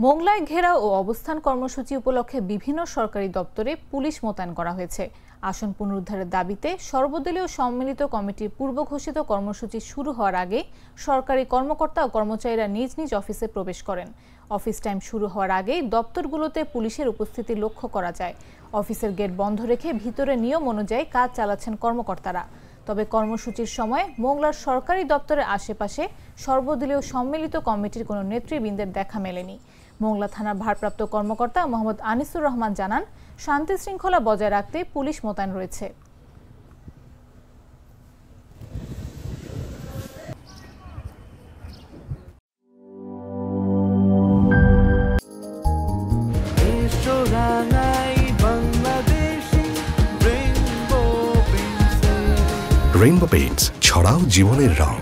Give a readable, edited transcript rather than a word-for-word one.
মোংলায় ঘেরাও ও অবস্থান কর্মসূচি উপলক্ষে বিভিন্ন সরকারি দপ্তরে পুলিশ মোতায়েন করা হয়েছে। আসন পুনরুদ্ধারের দাবিতে সর্বদলীয় সম্মিলিত কমিটির পূর্ব ঘোষিত কর্মসূচি শুরু হওয়ার আগে সরকারি কর্মকর্তা ও কর্মচারীরা নিজ নিজ অফিসে প্রবেশ করেন। অফিস টাইম শুরু হওয়ার আগেই দপ্তরগুলোতে পুলিশের উপস্থিতি লক্ষ্য করা যায়। অফিসের গেট বন্ধ রেখে ভিতরে নিয়ম অনুযায়ী কাজ চালাচ্ছেন কর্মকর্তারা। তবে কর্মসূচির সময় মোংলার সরকারি দপ্তরের আশেপাশে সর্বদলীয় সম্মিলিত কমিটির কোনো নেতৃবৃন্দের দেখা মেলেনি। মোংলা থানার ভারপ্রাপ্ত কর্মকর্তা মোহাম্মদ আনিসুর রহমান জানান, শান্তি শৃঙ্খলা বজায় রাখতে পুলিশ মোতায়েন রয়েছে। রেইনবো পেইন্টস, ছড়াও জীবনের রং।